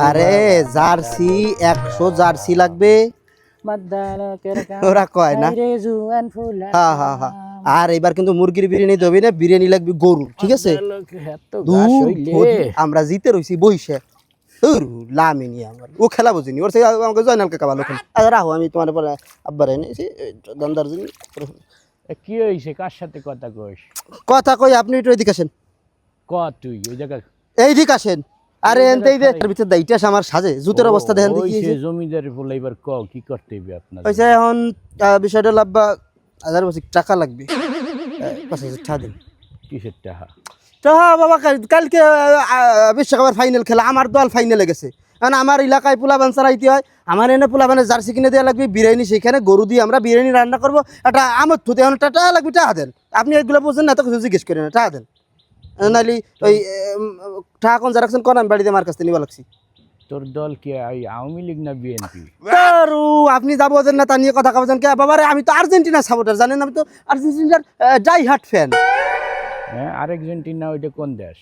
আরে jersey 100 jersey লাগবে ওরা কয় না। হ্যাঁ হ্যাঁ হ্যাঁ। আর এবার কিন্তু মুরগির বিরিয়ানি দেবে না, বিরিয়ানি লাগবে গরু, ঠিক আছে? আমরা জিতে রইছি বইসে লামিনি আমার ও খেলা বুঝিনি ওর থেকে আমাকে জয়নালকে কাবালো খেলা। আচ্ছা রাখো, আমি তোমার পরে আব্বার এনেছি দমদার জিনি। কি হইছে, কার সাথে কথা কইস? কথা কই, আপনি একটু এদিকে আসেন। ক তুই ওই জায়গা এইদিকে আসেন। আরে এনতেই দে এর ভিতর দাইটা আমার সাজে জুতের অবস্থা দেখেন দেখি। ওই জমিদারের বলে এবার ক কি করতে হবে আপনার? কইছে এখন বিষয়টা লাভবা 1000 বছর টাকা লাগবে। 5000 টাকা দেন। কিসের টাকা? টাকা বাবা কালকে বিশ্বকাপের ফাইনাল খেলা, আমার দল ফাইনালে গেছে। কারণ আমার এলাকায় পোলাপান চালাইতে হয়, আমার এনে পোলাপানের জার্সি কিনে দেওয়া লাগবে, বিরিয়ানি সেখানে গরু দিয়ে আমরা বিরিয়ানি রান্না করবো। একটা আমার থুতে এখন টাকা লাগবে, টাকা দেন। আপনি এগুলো বুঝছেন না, তো কিছু জিজ্ঞেস করেন না, টাকা দেন। নাহলে ওই টাকা কোন যা রাখছেন কোন আমি বাড়িতে আমার কাছ থেকে নিবা লাগছি। তোর দল কি আওয়ামী লীগ না বিএনপি? আপনি যাবো না তা নিয়ে কথা কবেন কে বাবারে? আমি তো আর্জেন্টিনা সাপোর্টার, জানেন? আমি তো আর্জেন্টিনার ডাই হার্ট ফ্যান। হ্যাঁ, আর্জেন্টিনা ওইটা কোন দেশ?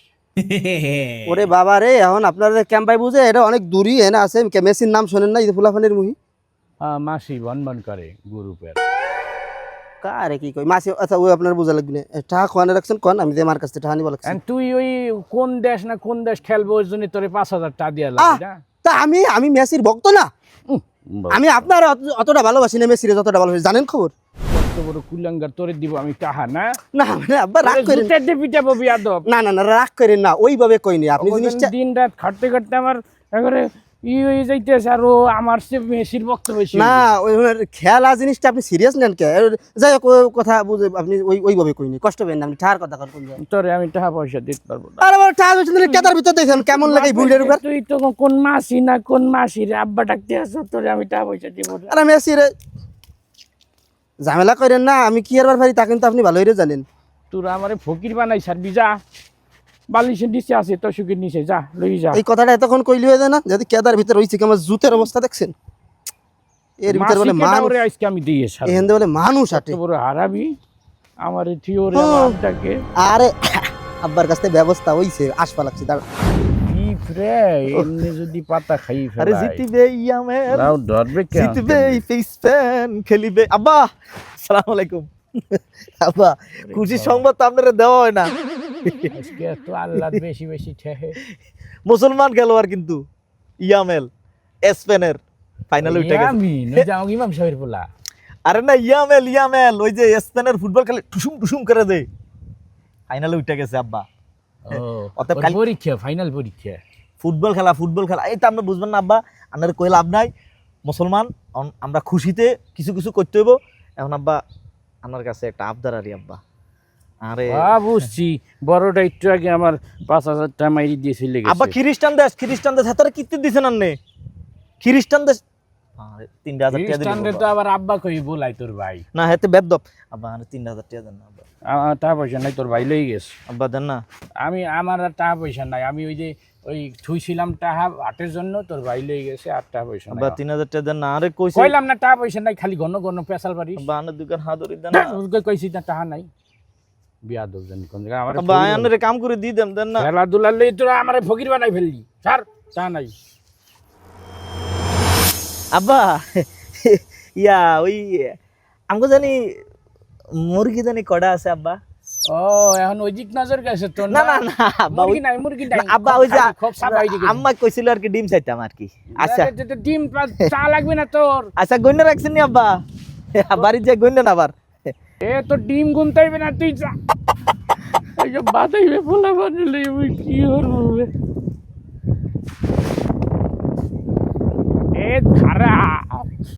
ওরে বাবা রে, এখন আপনাদের ক্যাম্পাই বুঝে এটা অনেক দূরই এনে আছে। মেসির নাম শোনেন না? ফুলাফানের মুহি মাসি বনবন করে গ্রুপের কারে কি কই মাসি? আচ্ছা ওই আপনার বোঝা লাগবে না। টাকা কোয়ানে রাখছেন কোন আমি আমার কাছ থেকে টাকা নিব লাগছে। তুই ওই কোন দেশ না কোন দেশ খেলবো ওই জন্য তোরে 5000 টাকা দিয়া লাগবে না? তা আমি মেসির ভক্ত না। আমি আপনার অতটা ভালোবাসি না মেসিরে যতটা ভালোবাসি, জানেন খবর? কত বড় কুলাঙ্গার, তোরে দিব আমি টাকা না? না মানে আব্বা রাগ করেন জুতা দিয়ে পিটাবো বিয়াদব। না না না রাগ করেন না, ওইভাবে কইনি। আপনি জিনিসটা দিন রাত খাটতে খাটতে আমার একবারে হয়ে যাইতেছে, আর ও আমার সে মেসির ভক্ত বেশি না। ওই খেলা জিনিসটা আপনি সিরিয়াস নেন কে? যাই হোক কথা বুঝে আপনি ওইভাবে কইনি, কষ্ট পেন না। আপনি টাকার কথা কোন যায়? তোরে আমি টাকা পয়সা দিতে পারবো না। আরে বাবা টাকা পয়সা দিলে কেদার ভিতর দেখেন কেমন লাগে ভুলের উপর। তুই তো কোন মাসি না কোন মাসির আব্বা ডাকতে আসো, তোরে আমি টাকা পয়সা দিব না। আরে মেসিরে ঝামেলা করেন না, আমি কি আর পারি তা কিন্তু আপনি ভালোই জানেন। তোরা আমারে ফকির বানাই ছাড়বি, যা বালিশের নিচে আছে তো সুখের নিচে যা লই যা। এই কথাটা এতক্ষণ কইলি হয়ে যায় না? যদি কেদার ভিতর হইছে কি আমার জুতের অবস্থা দেখছেন? এর ভিতর বলে মানুষ, আজকে আমি দিয়ে ছাড়ব। এখান বলে মানুষ আটে বড় হারাবি আমারে থিওরি আমটাকে। আরে আব্বার কাছে ব্যবস্থা হইছে, আসপা লাগছে দাঁড়া। কি ফ্রে এমনি যদি পাতা খাই ফেলাই। আরে জিতবে ইয়ামের, নাও ধরবে কে? জিতবে ফেসপ্যান খেলিবে। আব্বা আসসালামু আলাইকুম। আব্বা খুশি সংবাদ তো আপনারে দেওয়া হয় না। আজকে তো আল্লাহ বেশি বেশি ঠেহে। মুসলমান খেলোয়াড় কিন্তু ইয়ামেল স্পেনের ফাইনালে উঠে গেছে। আমি নই যাও ইমাম সাহেবের বলা। আরে না ইয়ামেল ওই যে স্পেনের ফুটবল খেলে টুসুম টুসুম করে দেয়, ফাইনালে উঠে গেছে আব্বা। অতএব পরীক্ষা ফাইনাল পরীক্ষা ফুটবল খেলা এই তো আপনি বুঝবেন না আব্বা। আপনার কই লাভ নাই, মুসলমান আমরা খুশিতে কিছু কিছু করতে হইব। এখন আব্বা আমার কাছে একটা আবদার আরি আব্বা। আরে বুঝছি, বড়টা একটু আগে আমার 5000 টাকা মাইরি দিয়ে চলে গেছে। আব্বা খ্রিস্টান দেশ হাতারে কিতে দিছেন আপনি? খ্রিস্টান দেশ 3000 টাকা খ্রিস্টানদের তো আবার আব্বা কই বলাই তোর ভাই না, হেতে বেদব। আব্বা আরে 3000 টাকা দেন না আব্বা। টাকা পয়সা নাই, তোর ভাই লই গেছে। আব্বা দেন না। আমার আর টাকা পয়সা নাই, আমি ওই যে ওই থুইছিলাম টাকা হাটের জন্য, তোর ভাই লই গেছে। আর টাকা পয়সা নাই আব্বা 3000 টাকা দেন না। আরে কইছি কইলাম না টাকা পয়সা নাই, খালি ঘন ঘন পেশাল বাড়ি। আব্বা আনে দোকান হাদরি দেন না। কইছি না টাকা নাই, বিয়াদব জানি কোন জায়গা। আমার আব্বা আনে কাম করে দি দেন দেন না। খেলাধুলা লই তোরা আমারে ফকির বানাই ফেললি। স্যার টাকা নাই। আব্বা ইয়া ওই আমগো জানি মুরগি জানি কড়া আছে আব্বা। ও এখন ওই দিক নজর গেছে তো? না না না আব্বা মুরগি নাই আব্বা ওই যে খুব সাবাই দিকে আম্মা কইছিল আর কি ডিম চাইতাম আর কি। আচ্ছা ডিম চা লাগবে না তোর? আচ্ছা গইনা রাখছেন নি আব্বা? বাড়ি যে গইনা না আবার এ তো ডিম গুনতাইবে না তুই যা। এই যে বাদাইবে বলা বানালে কি করব?